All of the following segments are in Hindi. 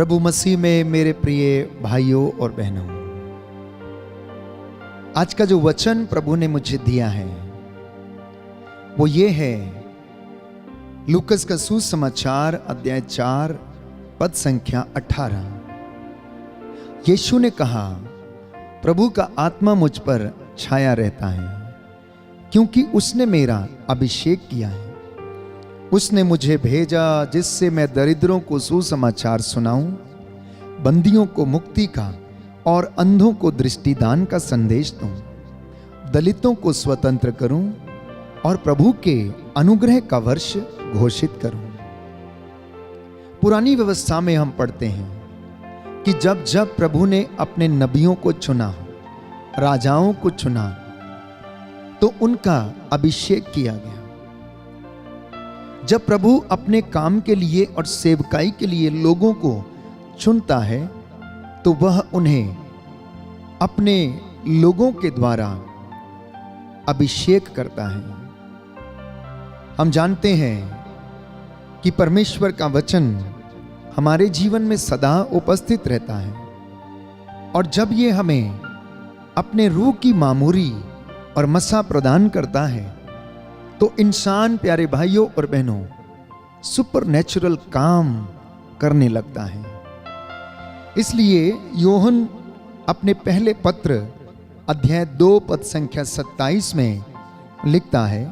प्रभु मसीह में मेरे प्रिय भाइयों और बहनों, आज का जो वचन प्रभु ने मुझे दिया है वो ये है, लूकस का सुसमाचार अध्याय 4 पद संख्या 18। यीशु ने कहा, प्रभु का आत्मा मुझ पर छाया रहता है, क्योंकि उसने मेरा अभिषेक किया है। उसने मुझे भेजा जिससे मैं दरिद्रों को सुसमाचार सुनाऊं, बंदियों को मुक्ति का और अंधों को दृष्टिदान का संदेश दूं, दलितों को स्वतंत्र करूं और प्रभु के अनुग्रह का वर्ष घोषित करूं। पुरानी व्यवस्था में हम पढ़ते हैं कि जब जब प्रभु ने अपने नबियों को चुना, राजाओं को चुना, तो उनका अभिषेक किया गया। जब प्रभु अपने काम के लिए और सेवकाई के लिए लोगों को चुनता है तो वह उन्हें अपने लोगों के द्वारा अभिषेक करता है। हम जानते हैं कि परमेश्वर का वचन हमारे जीवन में सदा उपस्थित रहता है, और जब ये हमें अपने रूह की मामूरी और मसा प्रदान करता है तो इंसान, प्यारे भाइयों और बहनों, सुपरनैचुरल काम करने लगता है। इसलिए योहन अपने पहले पत्र अध्याय 2 पद संख्या 27 में लिखता है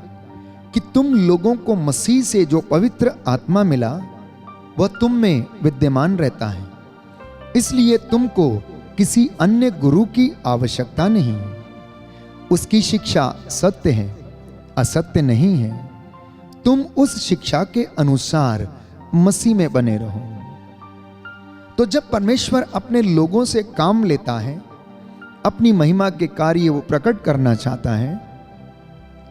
कि तुम लोगों को मसीह से जो पवित्र आत्मा मिला वह तुम में विद्यमान रहता है, इसलिए तुमको किसी अन्य गुरु की आवश्यकता नहीं। उसकी शिक्षा सत्य है, असत्य नहीं है। तुम उस शिक्षा के अनुसार मसीह में बने रहो। तो जब परमेश्वर अपने लोगों से काम लेता है, अपनी महिमा के कार्य वो प्रकट करना चाहता है,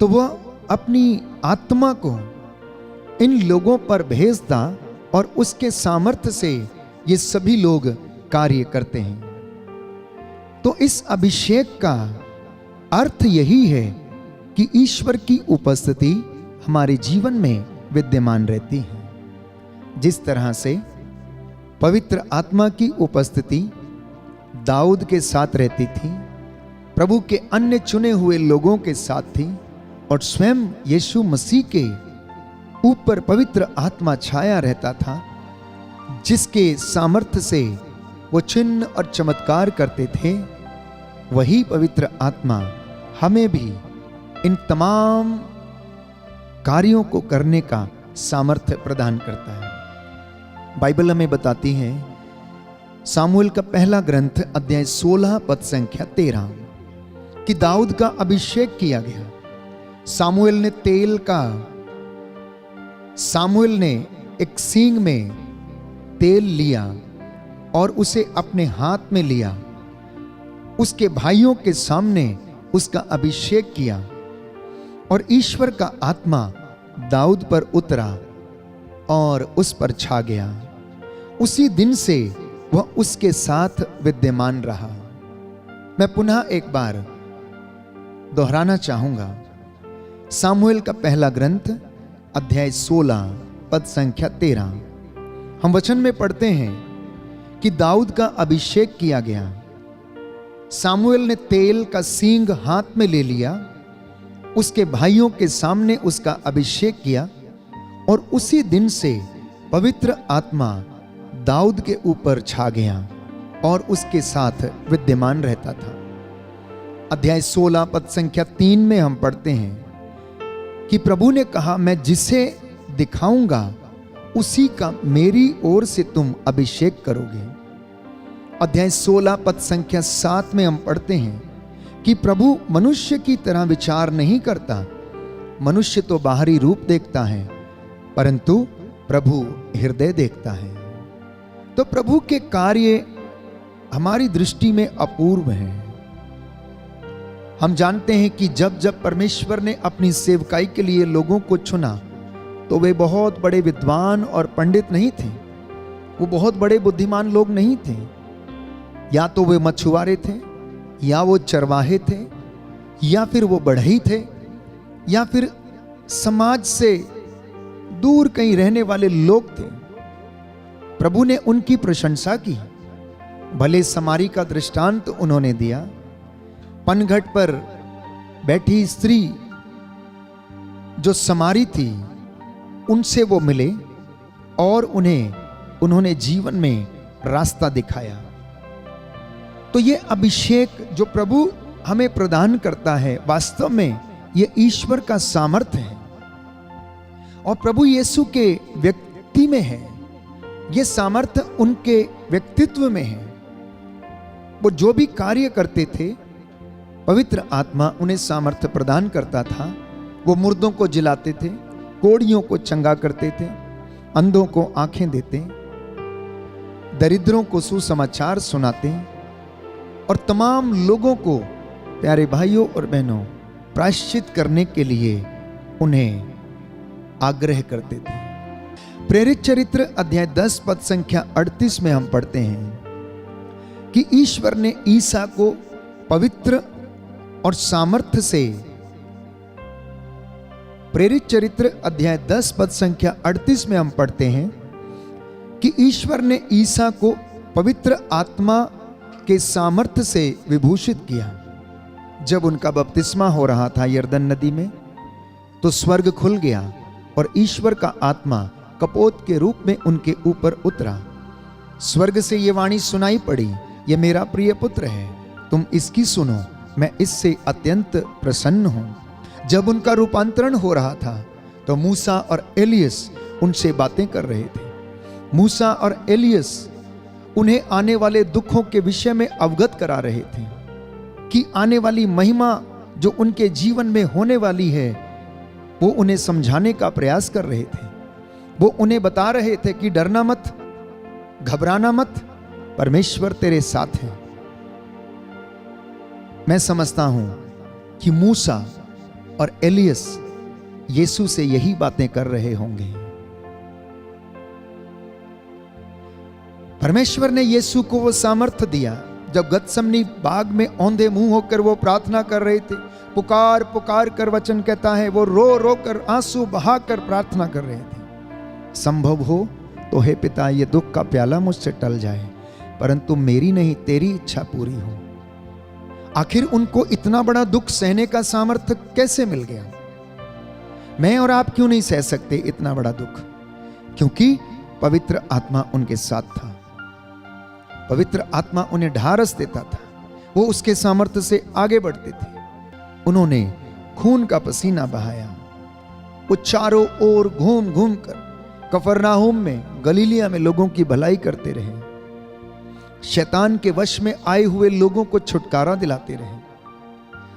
तो वह अपनी आत्मा को इन लोगों पर भेजता और उसके सामर्थ्य से ये सभी लोग कार्य करते हैं। तो इस अभिषेक का अर्थ यही है कि ईश्वर की उपस्थिति हमारे जीवन में विद्यमान रहती है। जिस तरह से पवित्र आत्मा की उपस्थिति दाऊद के साथ रहती थी, प्रभु के अन्य चुने हुए लोगों के साथ थी, और स्वयं यीशु मसीह के ऊपर पवित्र आत्मा छाया रहता था, जिसके सामर्थ्य से वो चिन्ह और चमत्कार करते थे, वही पवित्र आत्मा हमें भी इन तमाम कार्यों को करने का सामर्थ्य प्रदान करता है। बाइबल हमें बताती है, सामुएल का पहला ग्रंथ अध्याय 16 पद संख्या 13, कि दाऊद का अभिषेक किया गया। सामुएल ने एक सींग में तेल लिया और उसे अपने हाथ में लिया, उसके भाइयों के सामने उसका अभिषेक किया, और ईश्वर का आत्मा दाऊद पर उतरा और उस पर छा गया। उसी दिन से वह उसके साथ विद्यमान रहा। मैं पुनः एक बार दोहराना चाहूंगा, सामुएल का पहला ग्रंथ अध्याय 16 पद संख्या 13, हम वचन में पढ़ते हैं कि दाऊद का अभिषेक किया गया। सामुएल ने तेल का सींग हाथ में ले लिया, उसके भाइयों के सामने उसका अभिषेक किया, और उसी दिन से पवित्र आत्मा दाऊद के ऊपर छा गया और उसके साथ विद्यमान रहता था। अध्याय 16 पद संख्या 3 में हम पढ़ते हैं कि प्रभु ने कहा, मैं जिसे दिखाऊंगा उसी का मेरी ओर से तुम अभिषेक करोगे। अध्याय 16 पद संख्या 7 में हम पढ़ते हैं कि प्रभु मनुष्य की तरह विचार नहीं करता। मनुष्य तो बाहरी रूप देखता है, परंतु प्रभु हृदय देखता है। तो प्रभु के कार्य हमारी दृष्टि में अपूर्व हैं। हम जानते हैं कि जब जब परमेश्वर ने अपनी सेवकाई के लिए लोगों को चुना, तो वे बहुत बड़े विद्वान और पंडित नहीं थे, वो बहुत बड़े बुद्धिमान लोग नहीं थे। या तो वे मछुआरे थे, या वो चरवाहे थे, या फिर वो बढ़ई थे, या फिर समाज से दूर कहीं रहने वाले लोग थे। प्रभु ने उनकी प्रशंसा की। भले समारी का दृष्टांत उन्होंने दिया। पनघट पर बैठी स्त्री जो समारी थी, उनसे वो मिले और उन्होंने जीवन में रास्ता दिखाया। तो ये अभिषेक जो प्रभु हमें प्रदान करता है, वास्तव में ये ईश्वर का सामर्थ्य है और प्रभु यीशु के व्यक्ति में है। ये सामर्थ्य उनके व्यक्तित्व में है। वो जो भी कार्य करते थे, पवित्र आत्मा उन्हें सामर्थ्य प्रदान करता था। वो मुर्दों को जिलाते थे, कोढ़ियों को चंगा करते थे, अंधों को आंखें देते, दरिद्रों को सुसमाचार सुनाते और तमाम लोगों को, प्यारे भाइयों और बहनों, प्रायश्चित करने के लिए उन्हें आग्रह करते थे। प्रेरित चरित्र अध्याय 10 पद संख्या 38 में हम पढ़ते हैं कि ईश्वर ने ईसा को पवित्र और सामर्थ्य से, प्रेरित चरित्र अध्याय 10 पद संख्या 38 में हम पढ़ते हैं कि ईश्वर ने ईसा को पवित्र आत्मा के सामर्थ्य से विभूषित किया। जब उनका बपतिस्मा हो रहा था यरदन नदी में, तो स्वर्ग खुल गया और ईश्वर का आत्मा कपोत के रूप में उनके ऊपर उतरा। स्वर्ग से ये वाणी सुनाई पड़ी, ये मेरा प्रिय पुत्र है, तुम इसकी सुनो, मैं इससे अत्यंत प्रसन्न हूं। जब उनका रूपांतरण हो रहा था तो मूसा और एलियस उनसे बातें कर रहे थे। मूसा और एलियस उन्हें आने वाले दुखों के विषय में अवगत करा रहे थे कि आने वाली महिमा जो उनके जीवन में होने वाली है, वो उन्हें समझाने का प्रयास कर रहे थे। वो उन्हें बता रहे थे कि डरना मत, घबराना मत, परमेश्वर तेरे साथ है। मैं समझता हूं कि मूसा और एलियस यीशु से यही बातें कर रहे होंगे। परमेश्वर ने यीशु को वो सामर्थ्य दिया जब गतसमनी बाग में औंधे मुंह होकर वो प्रार्थना कर रहे थे। पुकार पुकार कर, वचन कहता है, वो रो रो कर, आंसू बहाकर प्रार्थना कर रहे थे। संभव हो तो हे पिता, ये दुख का प्याला मुझसे टल जाए, परंतु मेरी नहीं तेरी इच्छा पूरी हो। आखिर उनको इतना बड़ा दुख सहने का सामर्थ्य कैसे मिल गया? मैं और आप क्यों नहीं सह सकते इतना बड़ा दुख? क्योंकि पवित्र आत्मा उनके साथ था। पवित्र आत्मा उन्हें ढारस देता था। वो उसके सामर्थ्य से आगे बढ़ते थे। उन्होंने खून का पसीना बहाया। वो चारों ओर घूम घूम कर कफरनाहुम में, गलीलिया में लोगों की भलाई करते रहे। शैतान के वश में आए हुए लोगों को छुटकारा दिलाते रहे।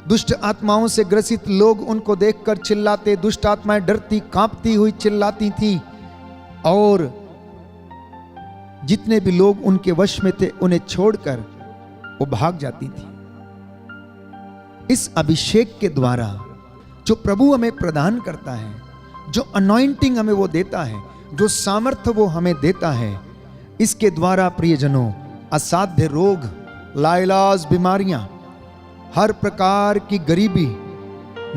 दुष्ट आत्माओं से ग्रसित लोग उनको देखकर चिल्लाते, दुष्ट आत्माएं डरती कांपती हुई चिल्लाती थी और जितने भी लोग उनके वश में थे उन्हें छोड़कर वो भाग जाती थी। इस अभिषेक के द्वारा जो प्रभु हमें प्रदान करता है, जो अनॉइंटिंग हमें वो देता है, जो सामर्थ्य वो हमें देता है, इसके द्वारा प्रियजनों असाध्य रोग, लाइलाज बीमारियां, हर प्रकार की गरीबी,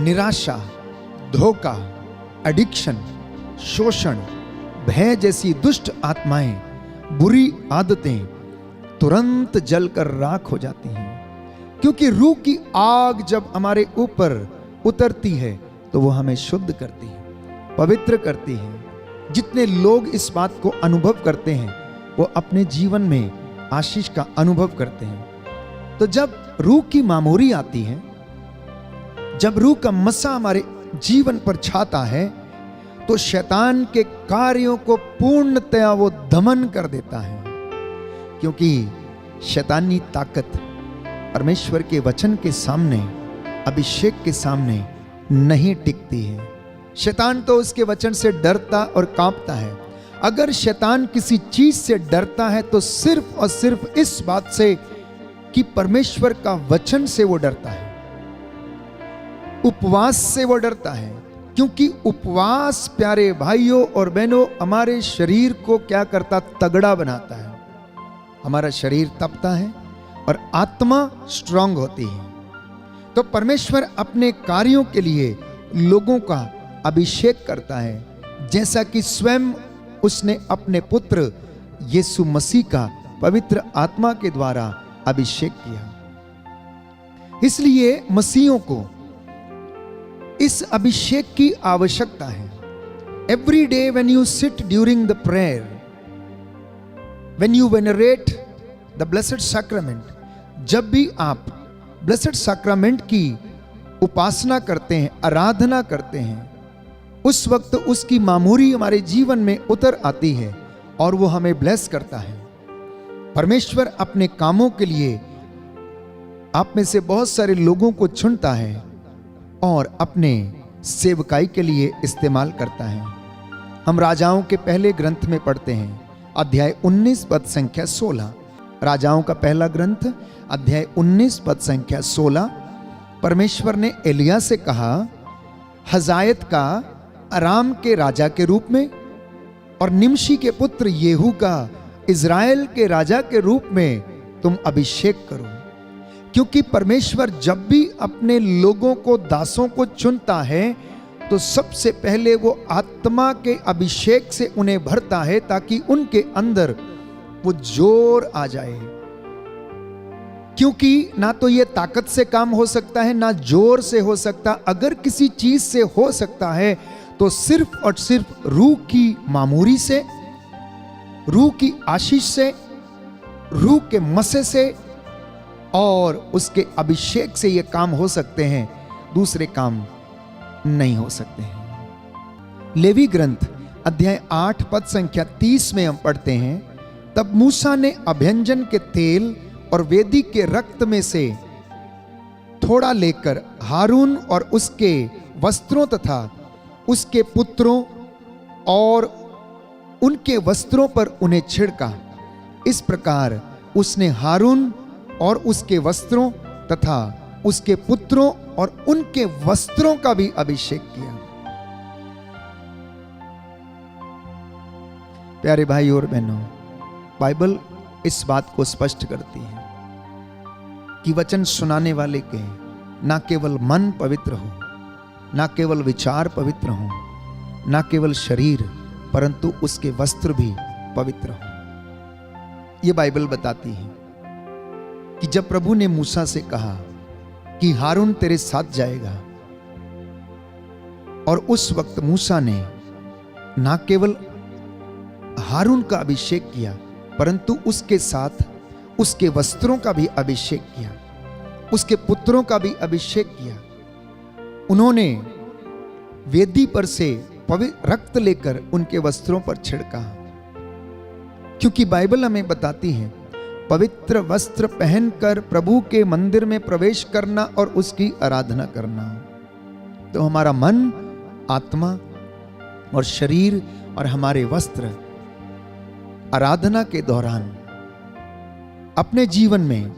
निराशा, धोखा, एडिक्शन, शोषण, भय जैसी दुष्ट आत्माएं, बुरी आदतें तुरंत जलकर राख हो जाती हैं। क्योंकि रूह की आग जब हमारे ऊपर उतरती है तो वो हमें शुद्ध करती है, पवित्र करती है। जितने लोग इस बात को अनुभव करते हैं वो अपने जीवन में आशीष का अनुभव करते हैं। तो जब रूह की मामूरी आती है, जब रूह का मसा हमारे जीवन पर छाता है, तो शैतान के कार्यों को पूर्णतया वो दमन कर देता है। क्योंकि शैतानी ताकत परमेश्वर के वचन के सामने, अभिषेक के सामने नहीं टिकती है। शैतान तो उसके वचन से डरता और कांपता है। अगर शैतान किसी चीज से डरता है तो सिर्फ और सिर्फ इस बात से कि परमेश्वर का वचन से वो डरता है, उपवास से वो डरता है। क्योंकि उपवास, प्यारे भाइयों और बहनों, हमारे शरीर को क्या करता? तगड़ा बनाता है। हमारा शरीर तपता है और आत्मा स्ट्रांग होती है। तो परमेश्वर अपने कार्यों के लिए लोगों का अभिषेक करता है, जैसा कि स्वयं उसने अपने पुत्र यीशु मसीह का पवित्र आत्मा के द्वारा अभिषेक किया। इसलिए मसीहियों को इस अभिषेक की आवश्यकता है। Every day when you sit during the prayer, when you venerate the blessed sacrament, जब भी आप ब्लेसेड सैक्रामेंट की उपासना करते हैं, आराधना करते हैं, उस वक्त उसकी मामूरी हमारे जीवन में उतर आती है और वो हमें ब्लेस करता है। परमेश्वर अपने कामों के लिए आप में से बहुत सारे लोगों को चुनता है और अपने सेवकाई के लिए इस्तेमाल करता है। हम राजाओं के पहले ग्रंथ में पढ़ते हैं, अध्याय 19 पद संख्या 16। राजाओं का पहला ग्रंथ अध्याय 19 पद संख्या 16। परमेश्वर ने एलिया से कहा, हजायत का अराम के राजा के रूप में और निमशी के पुत्र येहू का इज़राइल के राजा के रूप में तुम अभिषेक करो। क्योंकि परमेश्वर जब भी अपने लोगों को, दासों को चुनता है तो सबसे पहले वो आत्मा के अभिषेक से उन्हें भरता है ताकि उनके अंदर वो जोर आ जाए। क्योंकि ना तो ये ताकत से काम हो सकता है, ना जोर से हो सकता। अगर किसी चीज से हो सकता है तो सिर्फ और सिर्फ रूह की मामूरी से, रूह की आशीष से, रूह के मसे से और उसके अभिषेक से ये काम हो सकते हैं, दूसरे काम नहीं हो सकते हैं। लेवी ग्रंथ अध्याय 8 पद संख्या 30 में हम पढ़ते हैं, तब मूसा ने अभ्यंजन के तेल और वेदी के रक्त में से थोड़ा लेकर हारून और उसके वस्त्रों तथा उसके पुत्रों और उनके वस्त्रों पर उन्हें छिड़का। इस प्रकार उसने हारून और उसके वस्त्रों तथा उसके पुत्रों और उनके वस्त्रों का भी अभिषेक किया। प्यारे भाई और बहनों, बाइबल इस बात को स्पष्ट करती है कि वचन सुनाने वाले के ना केवल मन पवित्र हो, ना केवल विचार पवित्र हो, ना केवल शरीर, परंतु उसके वस्त्र भी पवित्र हो। यह बाइबल बताती है कि जब प्रभु ने मूसा से कहा कि हारून तेरे साथ जाएगा, और उस वक्त मूसा ने ना केवल हारून का अभिषेक किया परंतु उसके साथ उसके वस्त्रों का भी अभिषेक किया, उसके पुत्रों का भी अभिषेक किया। उन्होंने वेदी पर से पवित्र रक्त लेकर उनके वस्त्रों पर छिड़का, क्योंकि बाइबल हमें बताती है पवित्र वस्त्र पहनकर प्रभु के मंदिर में प्रवेश करना और उसकी आराधना करना। तो हमारा मन, आत्मा और शरीर और हमारे वस्त्र आराधना के दौरान अपने जीवन में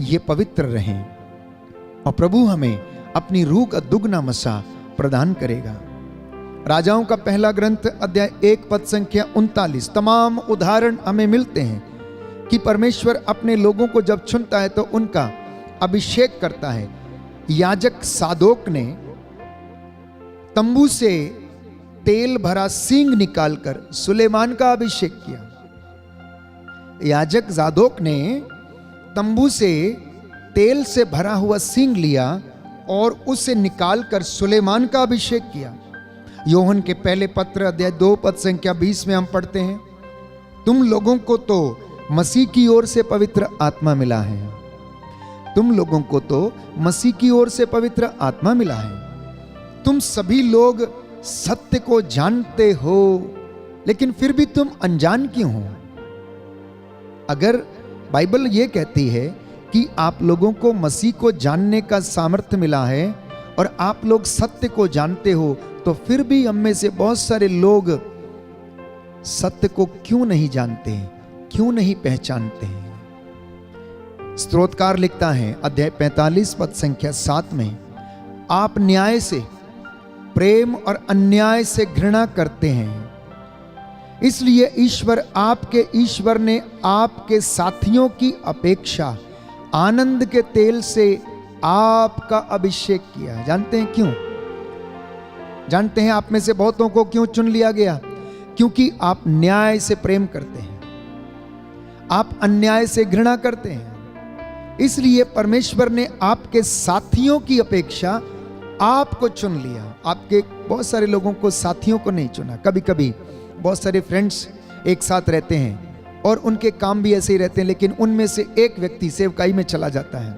ये पवित्र रहें और प्रभु हमें अपनी रूह का दुगना मसा प्रदान करेगा। राजाओं का पहला ग्रंथ अध्याय 1 पद संख्या 39। तमाम उदाहरण हमें मिलते हैं कि परमेश्वर अपने लोगों को जब चुनता है तो उनका अभिषेक करता है। याजक सादोक ने तंबू से तेल भरा सींग निकालकर सुलेमान का अभिषेक किया। याजक सादोक ने तंबू से तेल से भरा हुआ सींग लिया और उसे निकालकर सुलेमान का अभिषेक किया। योहन के पहले पत्र अध्याय 2 पद संख्या 20 में हम पढ़ते हैं, तुम लोगों को तो मसीह की ओर से पवित्र आत्मा मिला है। तुम लोगों को तो मसीह की ओर से पवित्र आत्मा मिला है। तुम सभी लोग सत्य को जानते हो, लेकिन फिर भी तुम अनजान क्यों हो? अगर बाइबल ये कहती है कि आप लोगों को मसीह को जानने का सामर्थ्य मिला है और आप लोग सत्य को जानते हो, तो फिर भी हम में से बहुत सारे लोग सत्य को क्यों नहीं जानते हैं, क्यों नहीं पहचानते हैं? स्तोत्रकार लिखता है अध्याय 45 पद संख्या 7 में, आप न्याय से, प्रेम और अन्याय से घृणा करते हैं, इसलिए ईश्वर ने आपके साथियों की अपेक्षा आनंद के तेल से आपका अभिषेक किया। जानते हैं क्यों? जानते हैं आप में से बहुतों को क्यों चुन लिया गया? क्योंकि आप न्याय से प्रेम करते हैं, आप अन्याय से घृणा करते हैं। इसलिए परमेश्वर ने आपके साथियों की अपेक्षा आपको चुन लिया। आपके बहुत सारे लोगों को साथियों को नहीं चुना। कभी कभी बहुत सारे फ्रेंड्स एक साथ रहते हैं और उनके काम भी ऐसे ही रहते हैं, लेकिन उनमें से एक व्यक्ति सेवकाई में चला जाता है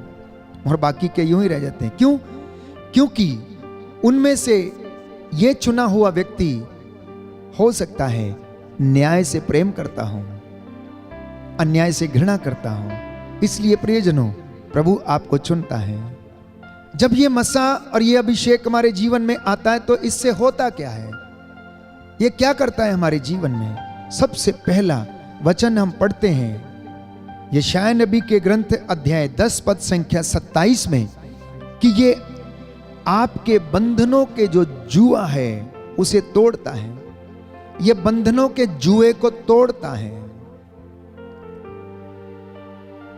और बाकी के यूं ही रह जाते हैं। क्यों? क्योंकि उनमें से ये चुना हुआ व्यक्ति हो सकता है न्याय से प्रेम करता हूं, अन्याय से घृणा करता हूं। इसलिए प्रियजनों, प्रभु आपको चुनता है। जब ये मसा और ये अभिषेक हमारे जीवन में आता है तो इससे होता क्या है, ये क्या करता है हमारे जीवन में? सबसे पहला वचन हम पढ़ते हैं यशायाह नबी के ग्रंथ अध्याय 10 पद संख्या 27 में कि ये आपके बंधनों के जो जुआ है उसे तोड़ता है, ये बंधनों के जुए को तोड़ता है।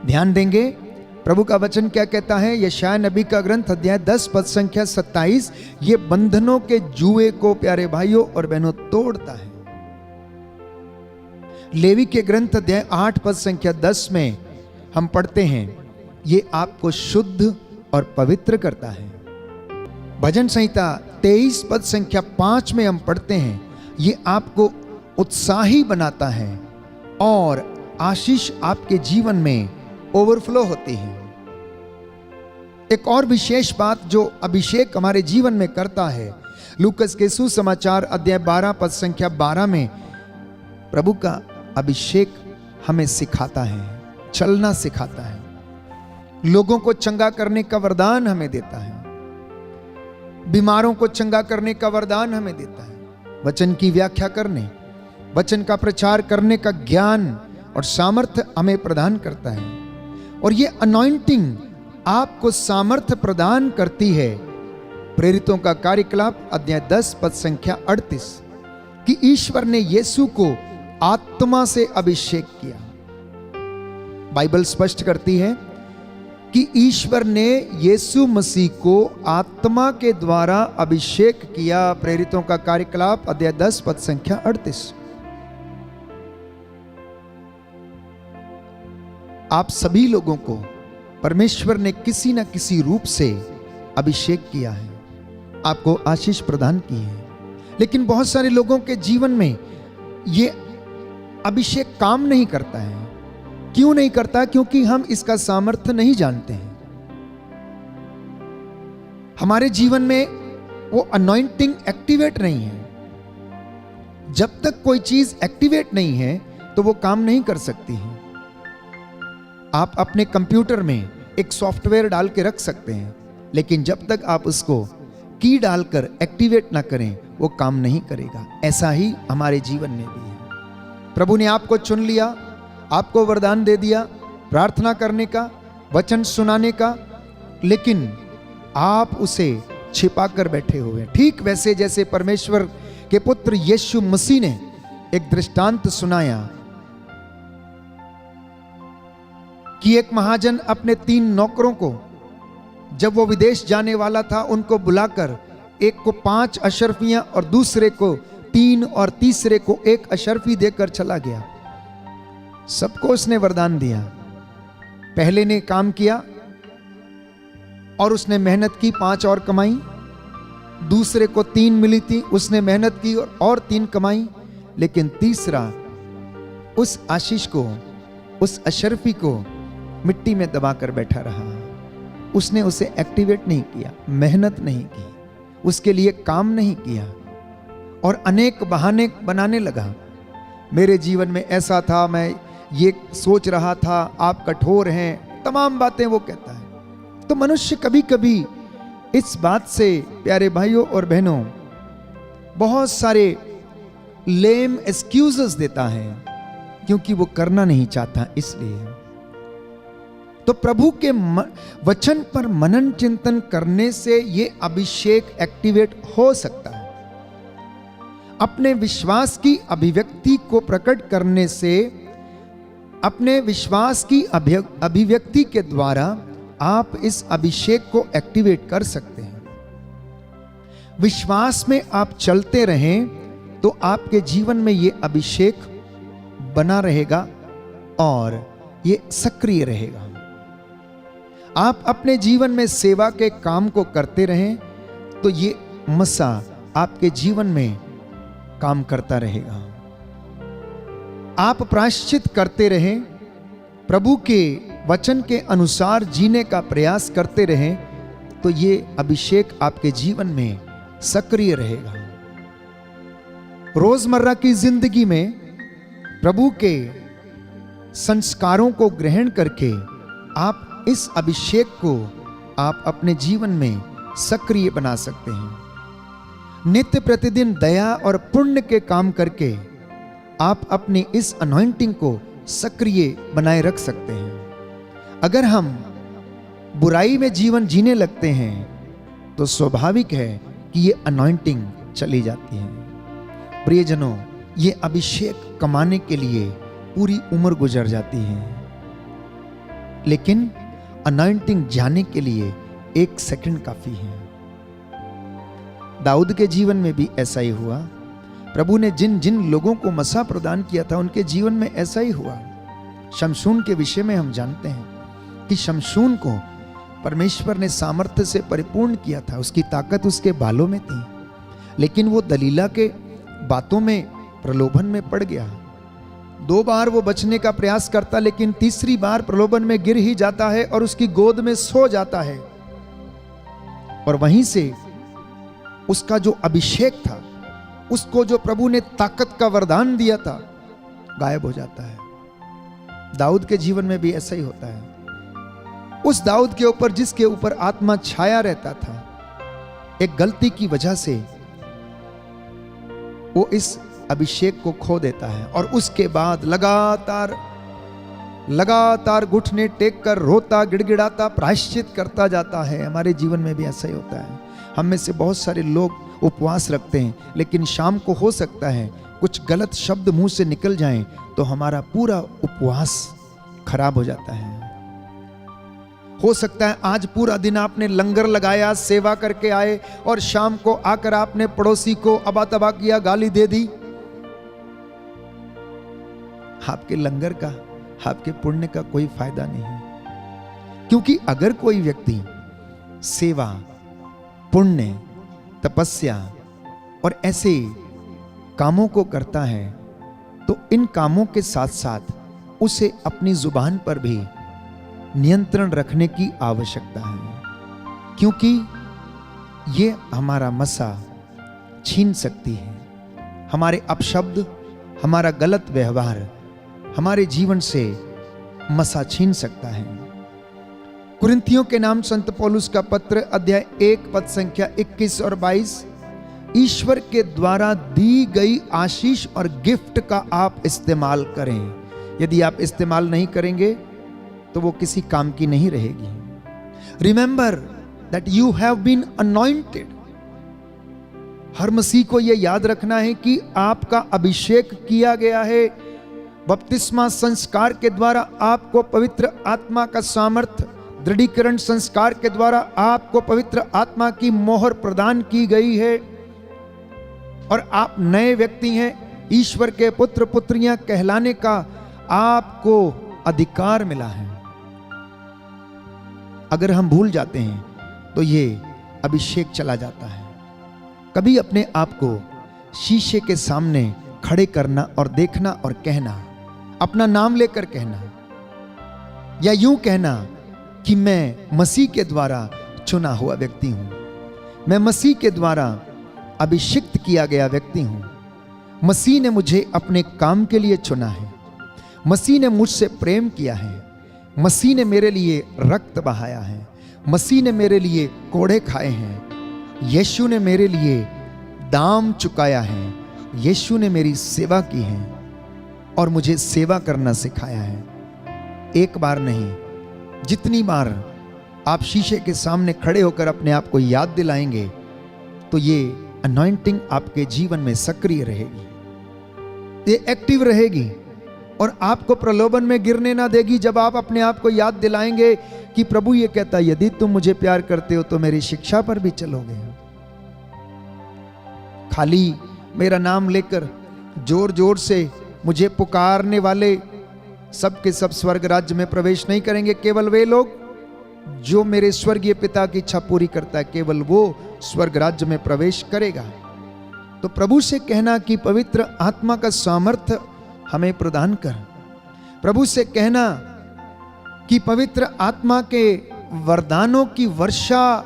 ध्यान देंगे प्रभु का वचन क्या कहता है। यशायाह नबी का ग्रंथ अध्याय 10 पद संख्या 27, ये बंधनों के जुए को प्यारे भाइयों और बहनों तोड़ता है। लेवी के ग्रंथ अध्याय 8 पद संख्या 10 में हम पढ़ते हैं, ये आपको शुद्ध और पवित्र करता है। भजन संहिता 23 पद संख्या 5 में हम पढ़ते हैं, ये आपको उत्साही बनाता है और आशीष आपके जीवन में ओवरफ्लो होती है। एक और विशेष बात जो अभिषेक हमारे जीवन में करता है, लूकस के सुसमाचार अध्याय 12 पद संख्या 12 में प्रभु का अभिषेक हमें सिखाता है, चलना सिखाता है, लोगों को चंगा करने का वरदान हमें देता है, बीमारों को चंगा करने का वरदान हमें देता है, वचन की व्याख्या करने, वचन का प्रचार करने का ज्ञान और सामर्थ्य हमें प्रदान करता है। और ये अनॉइंटिंग आपको सामर्थ्य प्रदान करती है। प्रेरितों का कार्यकलाप अध्याय 10 पद संख्या 38 कि ईश्वर ने यीशु को आत्मा से अभिषेक किया। बाइबल स्पष्ट करती है कि ईश्वर ने यीशु मसीह को आत्मा के द्वारा अभिषेक किया। प्रेरितों का कार्यकलाप अध्याय 10 पद संख्या 38। आप सभी लोगों को परमेश्वर ने किसी न किसी रूप से अभिषेक किया है, आपको आशीष प्रदान की है। लेकिन बहुत सारे लोगों के जीवन में ये अभिषेक काम नहीं करता है। क्यों नहीं करता? क्योंकि हम इसका सामर्थ्य नहीं जानते हैं। हमारे जीवन में वो अनॉइंटिंग एक्टिवेट नहीं है। जब तक कोई चीज एक्टिवेट नहीं है तो वो काम नहीं कर सकती है। आप अपने कंप्यूटर में एक सॉफ्टवेयर डाल के रख सकते हैं, लेकिन जब तक आप उसको की डालकर एक्टिवेट ना करें वो काम नहीं करेगा। ऐसा ही हमारे जीवन में भी है। प्रभु ने आपको चुन लिया, आपको वरदान दे दिया प्रार्थना करने का, वचन सुनाने का, लेकिन आप उसे छिपा कर बैठे हुए। ठीक वैसे जैसे परमेश्वर के पुत्र यीशु मसीह ने एक दृष्टांत सुनाया कि एक महाजन अपने 3 नौकरों को, जब वो विदेश जाने वाला था, उनको बुलाकर एक को 5 अशर्फियां और दूसरे को 3 और तीसरे को 1 अशर्फी देकर चला गया। सबको उसने वरदान दिया। पहले ने काम किया और उसने मेहनत की, 5 और कमाई। दूसरे को 3 मिली थी, उसने मेहनत की और 3 कमाई। लेकिन तीसरा उस आशीष को, उस अशर्फी को मिट्टी में दबाकर बैठा रहा। उसने उसे एक्टिवेट नहीं किया, मेहनत नहीं की, उसके लिए काम नहीं किया और अनेक बहाने बनाने लगा। मेरे जीवन में ऐसा था, मैं ये सोच रहा था, आप कठोर हैं, तमाम बातें वो कहता है। तो मनुष्य कभी कभी इस बात से प्यारे भाइयों और बहनों बहुत सारे लेम एक्सक्यूजेस देता है, क्योंकि वो करना नहीं चाहता। इसलिए तो प्रभु के वचन पर मनन चिंतन करने से ये अभिषेक एक्टिवेट हो सकता है। अपने विश्वास की अभिव्यक्ति को प्रकट करने से, अपने विश्वास की अभिव्यक्ति के द्वारा आप इस अभिषेक को एक्टिवेट कर सकते हैं। विश्वास में आप चलते रहें तो आपके जीवन में ये अभिषेक बना रहेगा और ये सक्रिय रहेगा। आप अपने जीवन में सेवा के काम को करते रहें तो ये मसा आपके जीवन में काम करता रहेगा। आप प्रायश्चित करते रहें, प्रभु के वचन के अनुसार जीने का प्रयास करते रहें तो ये अभिषेक आपके जीवन में सक्रिय रहेगा। रोजमर्रा की जिंदगी में प्रभु के संस्कारों को ग्रहण करके आप इस अभिषेक को आप अपने जीवन में सक्रिय बना सकते हैं। नित्य प्रतिदिन दया और पुण्य के काम करके आप अपनी इस अनॉइंटिंग को सक्रिय बनाए रख सकते हैं। अगर हम बुराई में जीवन जीने लगते हैं तो स्वाभाविक है कि ये अनॉइंटिंग चली जाती है। प्रियजनों, ये अभिषेक कमाने के लिए पूरी उम्र गुजर जाती है, लेकिन अनॉइंटिंग जाने के लिए 1 सेकंड काफी है। दाऊद के जीवन में भी ऐसा ही हुआ। प्रभु ने जिन जिन लोगों को मसा प्रदान किया था उनके जीवन में ऐसा ही हुआ। शमशून के विषय में हम जानते हैं कि शमशून को परमेश्वर ने सामर्थ्य से परिपूर्ण किया था, उसकी ताकत उसके बालों में थी, लेकिन वो दलीला के बातों में प्रलोभन में पड़ गया। 2 बार वो बचने का प्रयास करता, लेकिन तीसरी बार प्रलोभन में गिर ही जाता है और उसकी गोद में सो जाता है, और वहीं से उसका जो अभिषेक था, उसको जो प्रभु ने ताकत का वरदान दिया था, गायब हो जाता है। दाऊद के जीवन में भी ऐसा ही होता है। उस दाऊद के ऊपर जिसके ऊपर आत्मा छाया रहता था, एक गलती की वजह से वो इस अभिषेक को खो देता है और उसके बाद लगातार घुटने टेक कर रोता, गिड़गिड़ाता, प्रायश्चित करता जाता है। हमारे जीवन में भी ऐसा ही होता है। हम में से बहुत सारे लोग उपवास रखते हैं, लेकिन शाम को हो सकता है कुछ गलत शब्द मुंह से निकल जाएं तो हमारा पूरा उपवास खराब हो जाता है। हो सकता है आज पूरा दिन आपने लंगर लगाया, सेवा करके आए, और शाम को आकर आपने पड़ोसी को अबा तबा किया, गाली दे दी। आपके लंगर का, आपके पुण्य का कोई फायदा नहीं, क्योंकि अगर कोई व्यक्ति सेवा, पुण्य, तपस्या और ऐसे कामों को करता है तो इन कामों के साथ साथ उसे अपनी जुबान पर भी नियंत्रण रखने की आवश्यकता है, क्योंकि ये हमारा मसा छीन सकती है। हमारे अपशब्द, हमारा गलत व्यवहार हमारे जीवन से मसा छीन सकता है। कुरिन्थियों के नाम संत पौलुस का पत्र अध्याय 1 पद संख्या 21 और 22, ईश्वर के द्वारा दी गई आशीष और गिफ्ट का आप इस्तेमाल करें। यदि आप इस्तेमाल नहीं करेंगे तो वो किसी काम की नहीं रहेगी। Remember that you have been anointed. हर मसीह को यह याद रखना है कि आपका अभिषेक किया गया है। बपतिस्मा संस्कार के द्वारा आपको पवित्र आत्मा का सामर्थ्य, दृढ़ीकरण संस्कार के द्वारा आपको पवित्र आत्मा की मोहर प्रदान की गई है और आप नए व्यक्ति हैं। ईश्वर के पुत्र पुत्रियां कहलाने का आपको अधिकार मिला है। अगर हम भूल जाते हैं तो ये अभिषेक चला जाता है। कभी अपने आप को शीशे के सामने खड़े करना और देखना और कहना, अपना नाम लेकर कहना, या यूं कहना कि मैं मसीह के द्वारा चुना हुआ व्यक्ति हूं, मैं मसीह के द्वारा अभिषिक्त किया गया व्यक्ति हूं। मसीह ने मुझे अपने काम के लिए चुना है, मसीह ने मुझसे प्रेम किया है, मसीह ने मेरे लिए रक्त बहाया है, मसीह ने मेरे लिए कोड़े खाए हैं, यीशु ने मेरे लिए दाम चुकाया है, यीशु ने मेरी सेवा की है और मुझे सेवा करना सिखाया है। एक बार नहीं, जितनी बार आप शीशे के सामने खड़े होकर अपने आप को याद दिलाएंगे तो ये अनॉइंटिंग आपके जीवन में सक्रिय रहेगी, ये एक्टिव रहेगी और आपको प्रलोभन में गिरने ना देगी। जब आप अपने आप को याद दिलाएंगे कि प्रभु ये कहता है, यदि तुम मुझे प्यार करते हो तो मेरी शिक्षा पर भी चलोगे। खाली मेरा नाम लेकर जोर जोर से मुझे पुकारने वाले सब के सब स्वर्ग राज्य में प्रवेश नहीं करेंगे। केवल वे लोग जो मेरे स्वर्गीय पिता की इच्छा पूरी करता है, केवल वो स्वर्ग राज्य में प्रवेश करेगा। तो प्रभु से कहना कि पवित्र आत्मा का सामर्थ्य हमें प्रदान कर। प्रभु से कहना कि पवित्र आत्मा के वरदानों की वर्षा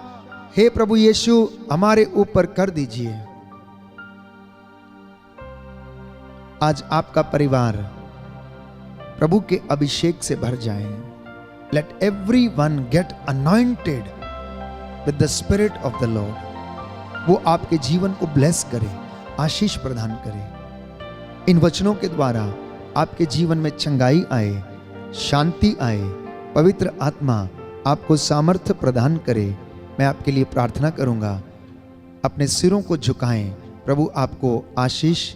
हे प्रभु यीशु हमारे ऊपर कर दीजिए। आज आपका परिवार प्रभु के अभिषेक से भर जाए। Let everyone get anointed with the spirit of the Lord। वो आपके जीवन को ब्लेस करे, आशीष प्रदान करे। इन वचनों के द्वारा आपके जीवन में चंगाई आए, शांति आए, पवित्र आत्मा आपको सामर्थ्य प्रदान करे। मैं आपके लिए प्रार्थना करूंगा। अपने सिरों को झुकाएं। प्रभु आपको आशीष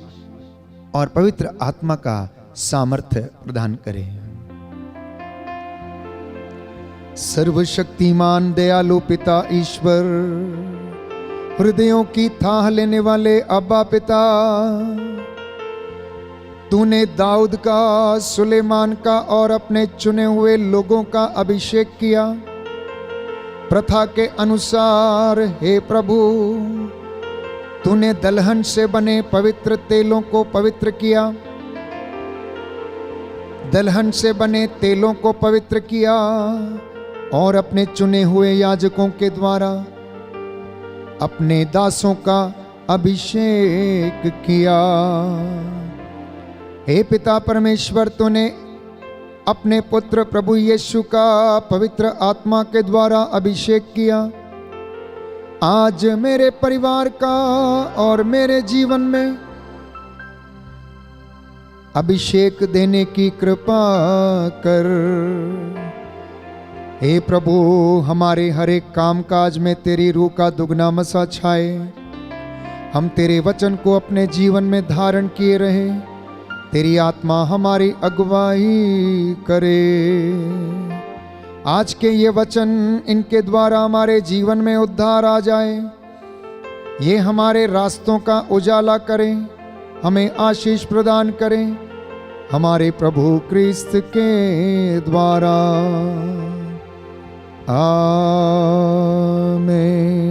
और पवित्र आत्मा का सामर्थ्य प्रदान करे। सर्वशक्तिमान दयालु पिता ईश्वर, हृदयों की थाह लेने वाले अब्बा पिता, तूने दाऊद का, सुलेमान का और अपने चुने हुए लोगों का अभिषेक किया। प्रथा के अनुसार हे प्रभु, तूने दलहन से बने पवित्र तेलों को पवित्र किया। दलहन से बने तेलों को पवित्र किया और अपने चुने हुए याजकों के द्वारा अपने दासों का अभिषेक किया। हे पिता परमेश्वर, तूने अपने पुत्र प्रभु यीशु का पवित्र आत्मा के द्वारा अभिषेक किया। आज मेरे परिवार का और मेरे जीवन में अभिषेक देने की कृपा कर। हे प्रभु, हमारे हर एक काम काज में तेरी रूह का दुगना मसा छाए। हम तेरे वचन को अपने जीवन में धारण किए रहे। तेरी आत्मा हमारी अगुवाई करे। आज के ये वचन, इनके द्वारा हमारे जीवन में उद्धार आ जाए। ये हमारे रास्तों का उजाला करें, हमें आशीष प्रदान करें, हमारे प्रभु क्रिस्त के द्वारा। आमीन।